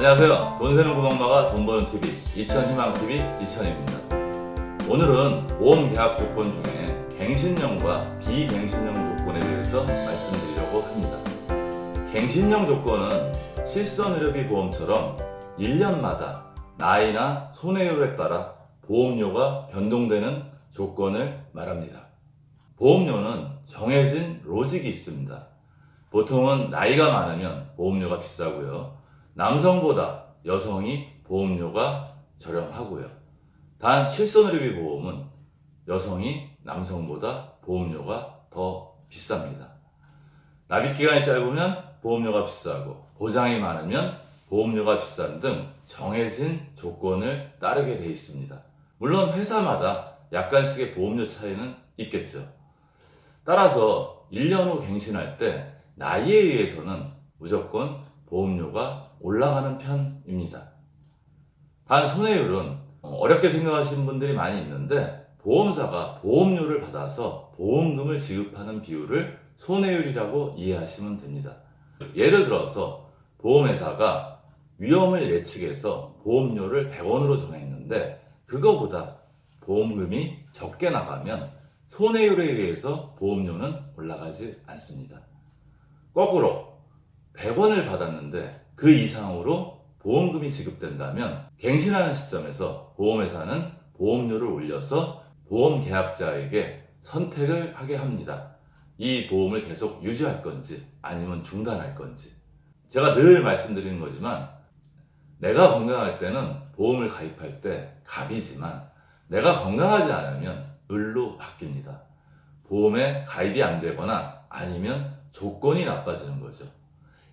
안녕하세요. 돈 세는 구멍마가 돈 버는 TV, 이천희망TV 이천입니다. 오늘은 보험 계약 조건 중에 갱신형과 비갱신형 조건에 대해서 말씀드리려고 합니다. 갱신형 조건은 실손의료비 보험처럼 1년마다 나이나 손해율에 따라 보험료가 변동되는 조건을 말합니다. 보험료는 정해진 로직이 있습니다. 보통은 나이가 많으면 보험료가 비싸고요. 남성보다 여성이 보험료가 저렴하고요. 단 실손의료비 보험은 여성이 남성보다 보험료가 더 비쌉니다. 납입기간이 짧으면 보험료가 비싸고 보장이 많으면 보험료가 비싼 등 정해진 조건을 따르게 되어 있습니다. 물론 회사마다 약간씩의 보험료 차이는 있겠죠. 따라서 1년 후 갱신할 때 나이에 의해서는 무조건 보험료가 올라가는 편입니다. 단 손해율은 어렵게 생각하시는 분들이 많이 있는데 보험사가 보험료를 받아서 보험금을 지급하는 비율을 손해율이라고 이해하시면 됩니다. 예를 들어서 보험회사가 위험을 예측해서 보험료를 100원으로 정했는데 그거보다 보험금이 적게 나가면 손해율에 의해서 보험료는 올라가지 않습니다. 거꾸로 100원을 받았는데 그 이상으로 보험금이 지급된다면 갱신하는 시점에서 보험회사는 보험료를 올려서 보험 계약자에게 선택을 하게 합니다. 이 보험을 계속 유지할 건지 아니면 중단할 건지. 제가 늘 말씀드리는 거지만 내가 건강할 때는 보험을 가입할 때 갑이지만 내가 건강하지 않으면 을로 바뀝니다. 보험에 가입이 안 되거나 아니면 조건이 나빠지는 거죠.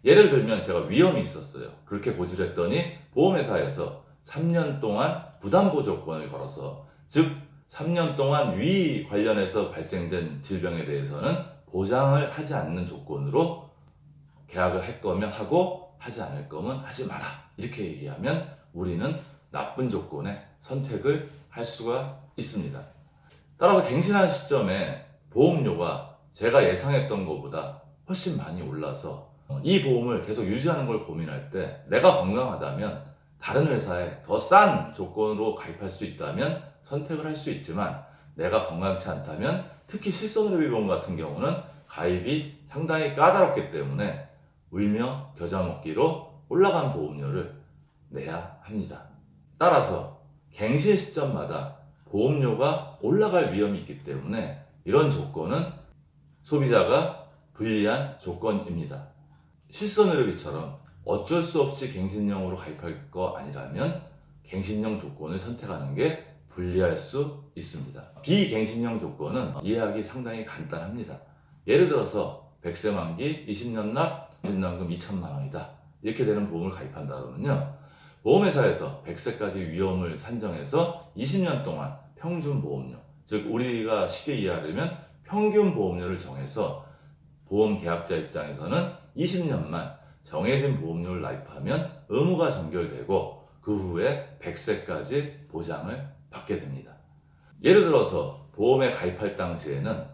예를 들면 제가 위험이 있었어요. 그렇게 고지했더니 보험회사에서 3년 동안 부담보조건을 걸어서 즉 3년 동안 위 관련해서 발생된 질병에 대해서는 보장을 하지 않는 조건으로 계약을 할 거면 하고 하지 않을 거면 하지 마라. 이렇게 얘기하면 우리는 나쁜 조건에 선택을 할 수가 있습니다. 따라서 갱신하는 시점에 보험료가 제가 예상했던 것보다 훨씬 많이 올라서 이 보험을 계속 유지하는 걸 고민할 때 내가 건강하다면 다른 회사에 더 싼 조건으로 가입할 수 있다면 선택을 할 수 있지만 내가 건강치 않다면 특히 실손의료비 보험 같은 경우는 가입이 상당히 까다롭기 때문에 울며 겨자 먹기로 올라간 보험료를 내야 합니다. 따라서 갱신 시점마다 보험료가 올라갈 위험이 있기 때문에 이런 조건은 소비자가 불리한 조건입니다. 실손의료비처럼 어쩔 수 없이 갱신형으로 가입할 거 아니라면 갱신형 조건을 선택하는 게 불리할 수 있습니다. 비갱신형 조건은 이해하기 상당히 간단합니다. 예를 들어서 100세 만기 20년 납 진단금 2천만 원이다. 이렇게 되는 보험을 가입한다 그러면요. 보험회사에서 100세까지 위험을 산정해서 20년 동안 평균 보험료, 즉 우리가 쉽게 이해하려면 평균 보험료를 정해서 보험 계약자 입장에서는 20년만 정해진 보험료를 납입하면 의무가 전결되고 그 후에 100세까지 보장을 받게 됩니다. 예를 들어서 보험에 가입할 당시에는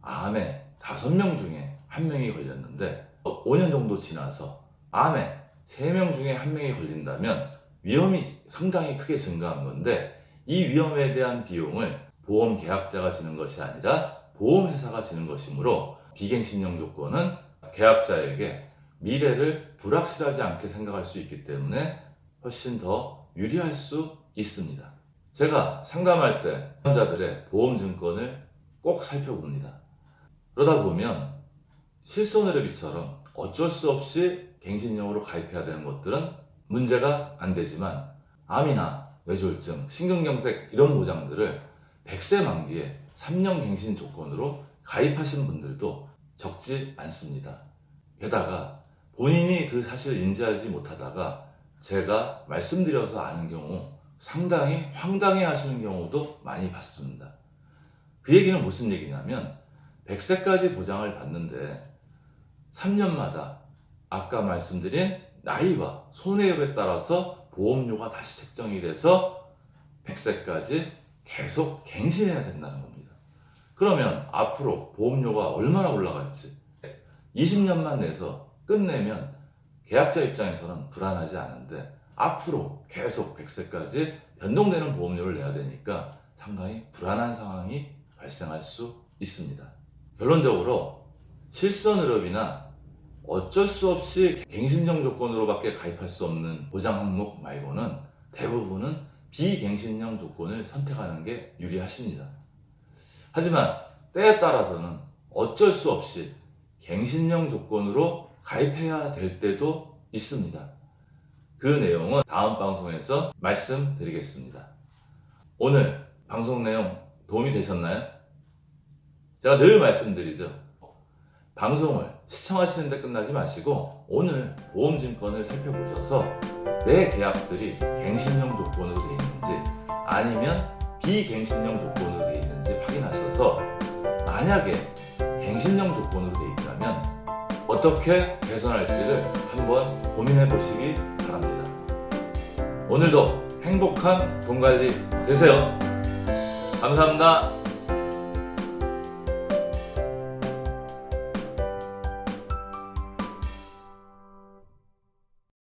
암에 5명 중에 1명이 걸렸는데 5년 정도 지나서 암에 3명 중에 1명이 걸린다면 위험이 상당히 크게 증가한 건데 이 위험에 대한 비용을 보험 계약자가 지는 것이 아니라 보험회사가 지는 것이므로 비갱신형 조건은 계약자에게 미래를 불확실하지 않게 생각할 수 있기 때문에 훨씬 더 유리할 수 있습니다. 제가 상담할 때 환자들의 보험 증권을 꼭 살펴봅니다. 그러다 보면 실손의료비처럼 어쩔 수 없이 갱신형으로 가입해야 되는 것들은 문제가 안 되지만 암이나 뇌졸중, 심근경색 이런 보장들을 100세 만기에 3년 갱신 조건으로 가입하신 분들도 적지 않습니다. 게다가 본인이 그 사실을 인지하지 못하다가 제가 말씀드려서 아는 경우 상당히 황당해 하시는 경우도 많이 봤습니다. 그 얘기는 무슨 얘기냐면 100세까지 보장을 받는데 3년마다 아까 말씀드린 나이와 손해율에 따라서 보험료가 다시 책정이 돼서 100세까지 계속 갱신해야 된다는 겁니다. 그러면 앞으로 보험료가 얼마나 올라갈지 20년만 내서 끝내면 계약자 입장에서는 불안하지 않은데 앞으로 계속 100세까지 변동되는 보험료를 내야 되니까 상당히 불안한 상황이 발생할 수 있습니다. 결론적으로 실손의료비나 어쩔 수 없이 갱신형 조건으로밖에 가입할 수 없는 보장 항목 말고는 대부분은 비갱신형 조건을 선택하는 게 유리하십니다. 하지만 때에 따라서는 어쩔 수 없이 갱신형 조건으로 가입해야 될 때도 있습니다. 그 내용은 다음 방송에서 말씀드리겠습니다. 오늘 방송 내용 도움이 되셨나요? 제가 늘 말씀드리죠. 방송을 시청하시는데 끝나지 마시고 오늘 보험증권을 살펴보셔서 내 계약들이 갱신형 조건으로 되어 있는지 아니면 비갱신형 조건으로 되어 있는지 확인하셔서 만약에 갱신형 조건으로 되어 있다면 어떻게 개선할지를 한번 고민해 보시기 바랍니다. 오늘도 행복한 돈 관리 되세요. 감사합니다.